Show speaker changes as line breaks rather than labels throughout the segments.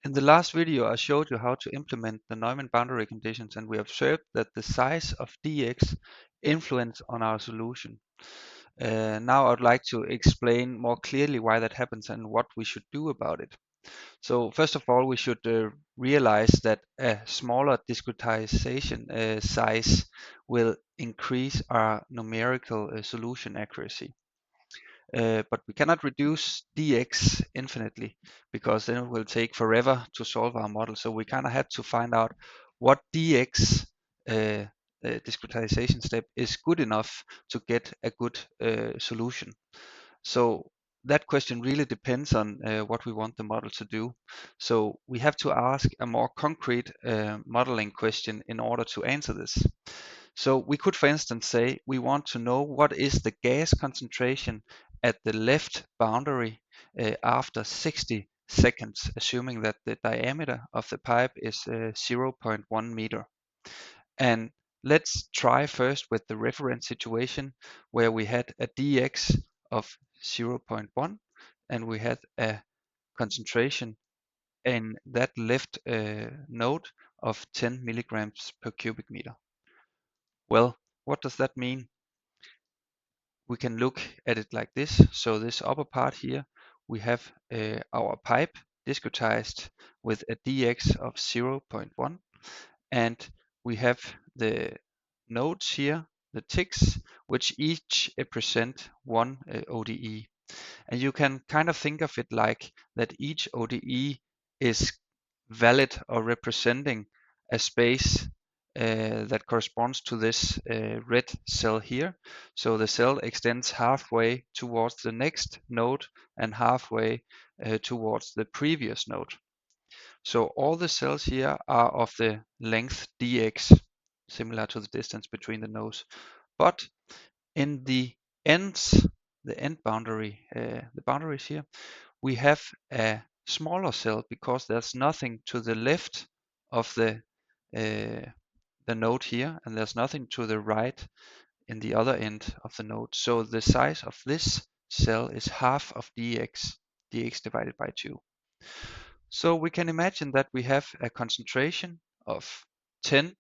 In the last video, I showed you how to implement the Neumann boundary conditions, and we observed that the size of dx influence on our solution. Now I'd like to explain more clearly why that happens and what we should do about it. So first of all, we should realize that a smaller discretization size will increase our numerical solution accuracy. But we cannot reduce dx infinitely because then it will take forever to solve our model. So we kind of had to find out what dx discretization step is good enough to get a good solution. So that question really depends on what we want the model to do. So we have to ask a more concrete modeling question in order to answer this. So we could, for instance, say we want to know what is the gas concentration at the left boundary after 60 seconds, assuming that the diameter of the pipe is 0.1 meter. And let's try first with the reference situation where we had a dx of 0.1 and we had a concentration in that left node of 10 milligrams per cubic meter. Well, what does that mean? We can look at it like this. So this upper part here, we have our pipe discretized with a dx of 0.1, and we have the nodes here, the ticks, which each represent one ODE. And you can kind of think of it like that each ODE is valid or representing a space that corresponds to this red cell here. So the cell extends halfway towards the next node and halfway towards the previous node. So all the cells here are of the length dx, similar to the distance between the nodes. But in the ends, the end boundary, the boundaries here, we have a smaller cell because there's nothing to the left of the node here, and there's nothing to the right in the other end of the node. So the size of this cell is half of dx divided by 2. So we can imagine that we have a concentration of 10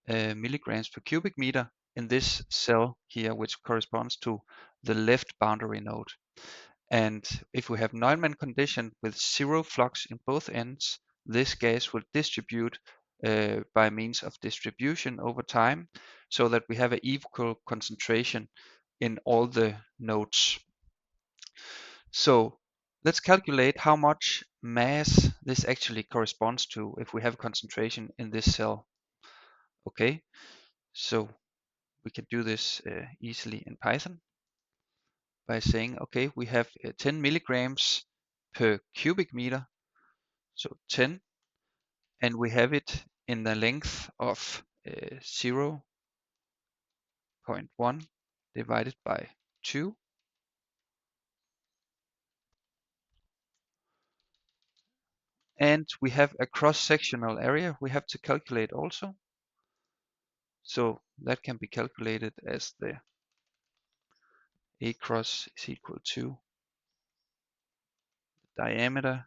milligrams per cubic meter in this cell here, which corresponds to the left boundary node. And if we have Neumann condition with zero flux in both ends, this gas will distribute by means of distribution over time so that we have an equal concentration in all the nodes. So let's calculate how much mass this actually corresponds to if we have a concentration in this cell. Okay, so we can do this easily in Python by saying, okay, we have 10 milligrams per cubic meter, so 10, and we have it in the length of 0.1 divided by 2. And we have a cross-sectional area we have to calculate also. So that can be calculated as the A cross is equal to diameter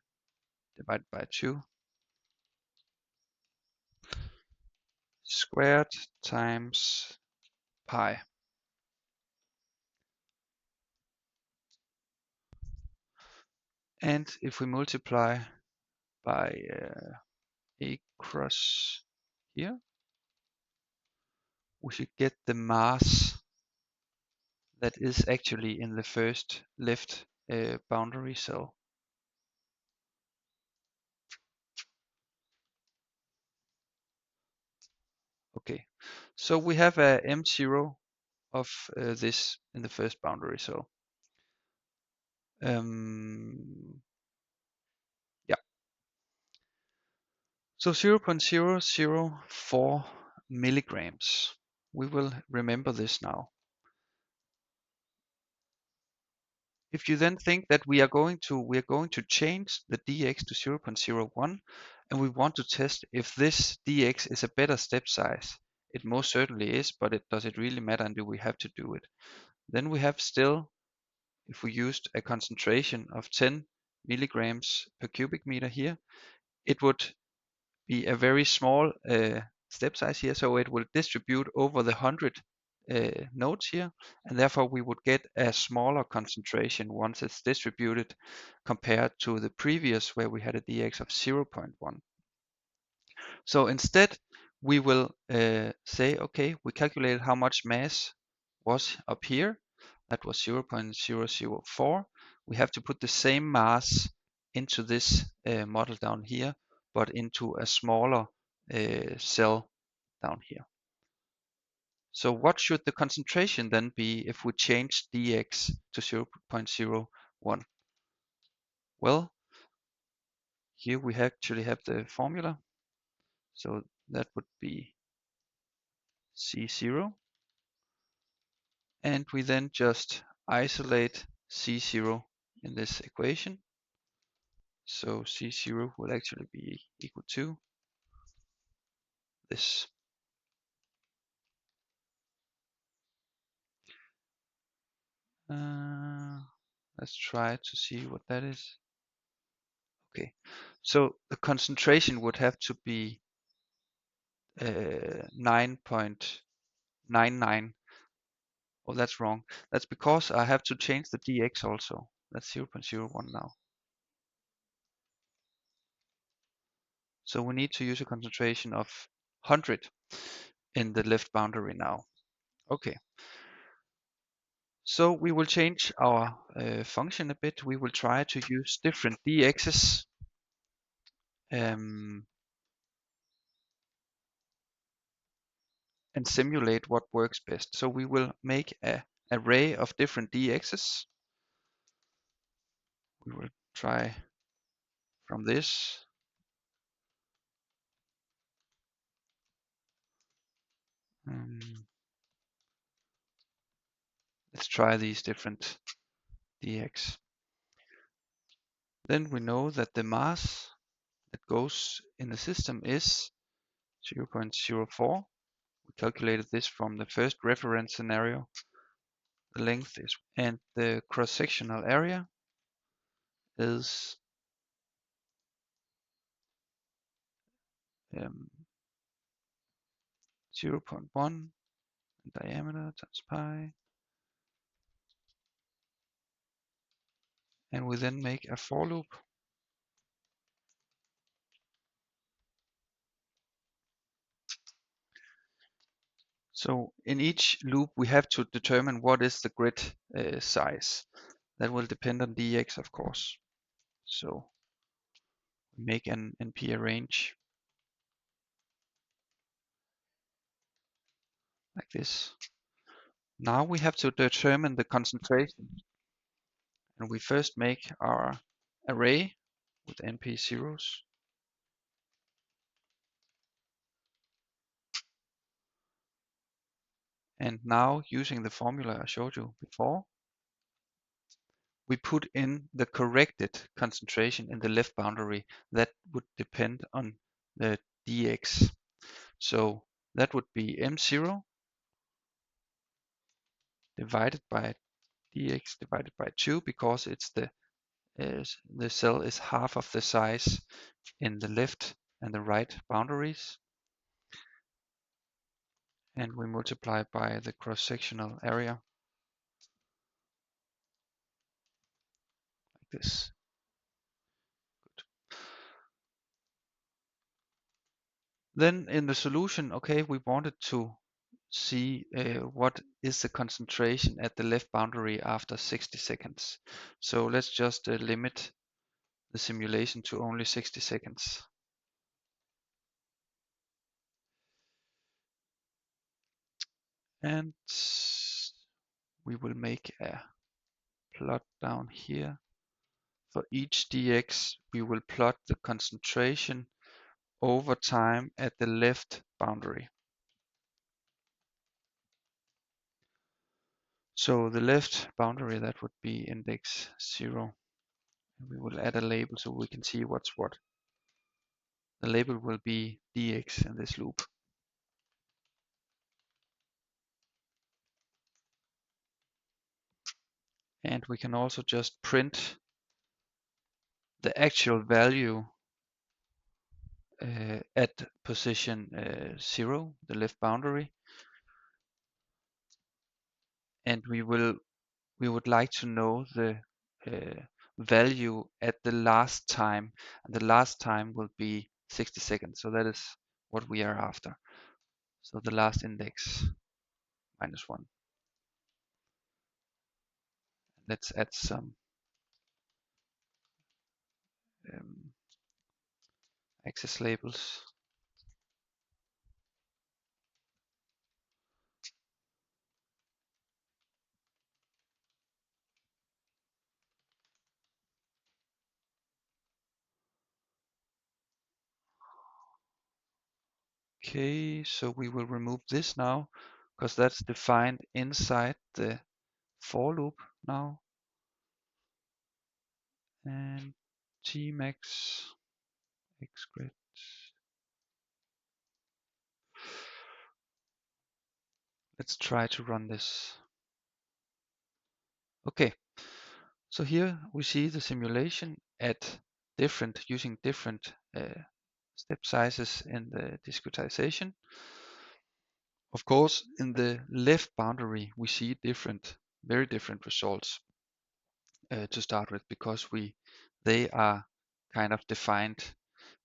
divided by 2 squared times pi. And if we multiply by A cross here, we should get the mass that is actually in the first left boundary cell. Okay, so we have a M0 of this in the first boundary cell. Yeah, so 0.004 milligrams. We will remember this now. If you then think that we are going to change the dx to 0.01 and we want to test if this dx is a better step size, it most certainly is, but does it really matter and do we have to do it? Then we have still, if we used a concentration of 10 milligrams per cubic meter here, it would be a very small step size here, so it will distribute over the 100 nodes here, and therefore we would get a smaller concentration once it's distributed compared to the previous where we had a dx of 0.1. So instead we will say, okay, we calculated how much mass was up here. That was 0.004. We have to put the same mass into this model down here, but into a smaller cell down here. So what should the concentration then be if we change dx to 0.01? Well, here we actually have the formula. So that would be C0. And we then just isolate C0 in this equation. So C0 will actually be equal to this. Let's try to see what that is. Okay, so the concentration would have to be 9.99. Oh, that's wrong. That's because I have to change the dx also. That's 0.01 now. So we need to use a concentration of 100 in the left boundary now. Okay, so we will change our function a bit. We will try to use different dx's and simulate what works best. So we will make an array of different dx's. We will try from this. Let's try these different dx. Then we know that the mass that goes in the system is 0.04. We calculated this from the first reference scenario. The length is, and the cross-sectional area is 0.1 in diameter times pi. And we then make a for loop. So in each loop we have to determine what is the grid size. That will depend on dx, of course. So we make an NP arrange like this. Now we have to determine the concentration, and we first make our array with NP zeros. And now, using the formula I showed you before, we put in the corrected concentration in the left boundary that would depend on the dx. So that would be m0 divided by dx divided by 2, because it's the cell is half of the size in the left and the right boundaries. And we multiply by the cross-sectional area like this. Good. Then in the solution, okay, we wanted to see what is the concentration at the left boundary after 60 seconds. So let's just limit the simulation to only 60 seconds. And we will make a plot down here. For each dx, we will plot the concentration over time at the left boundary. So the left boundary, that would be index 0. We will add a label so we can see what's what. The label will be dx in this loop. And we can also just print the actual value at position 0, the left boundary, and we would like to know the value at the last time, and the last time will be 60 seconds. So that is what we are after. So the last index -1. Let's add some um, access labels. Okay, so we will remove this now because that's defined inside the for loop now. And tmax xgrid. Let's try to run this. Okay, so here we see the simulation at using different step sizes in the discretization. Of course, in the left boundary, we see very different results to start with, because they are kind of defined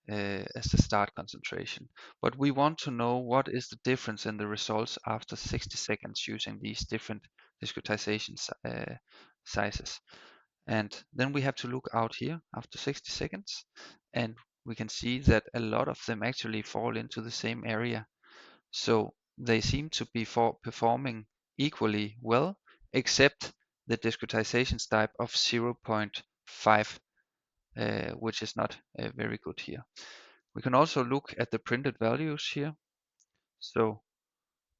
as the start concentration. But we want to know what is the difference in the results after 60 seconds using these different discretization sizes. And then we have to look out here after 60 seconds, and we can see that a lot of them actually fall into the same area. So they seem to be performing equally well, except the discretization type of 0.5, which is not very good here. We can also look at the printed values here. So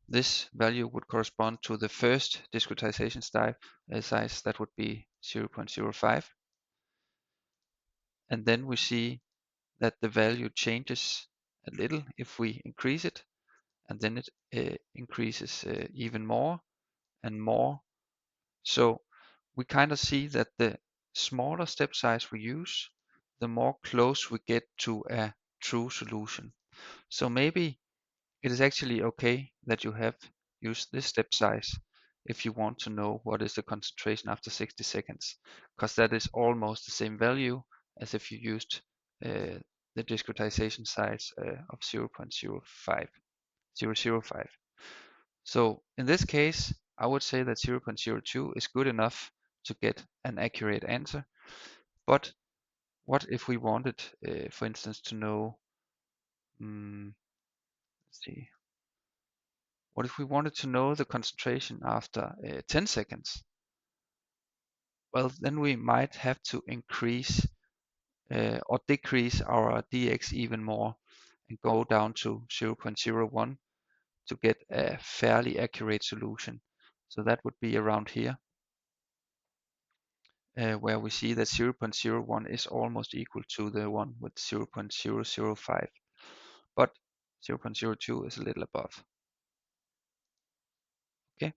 this value would correspond to the first discretization size, that would be 0.05. And then we see that the value changes a little if we increase it, and then it increases even more and more. So we kind of see that the smaller step size we use, the more close we get to a true solution. So maybe it is actually okay that you have used this step size if you want to know what is the concentration after 60 seconds, because that is almost the same value as if you used the discretization size of 0.05. So in this case, I would say that 0.02 is good enough to get an accurate answer. But what if we wanted, for instance, to know, let's see, what if we wanted to know the concentration after 10 seconds? Well, then we might have to increase or decrease our dx even more and go down to 0.01 to get a fairly accurate solution. So that would be around here, where we see that 0.01 is almost equal to the one with 0.005, but 0.02 is a little above. Okay,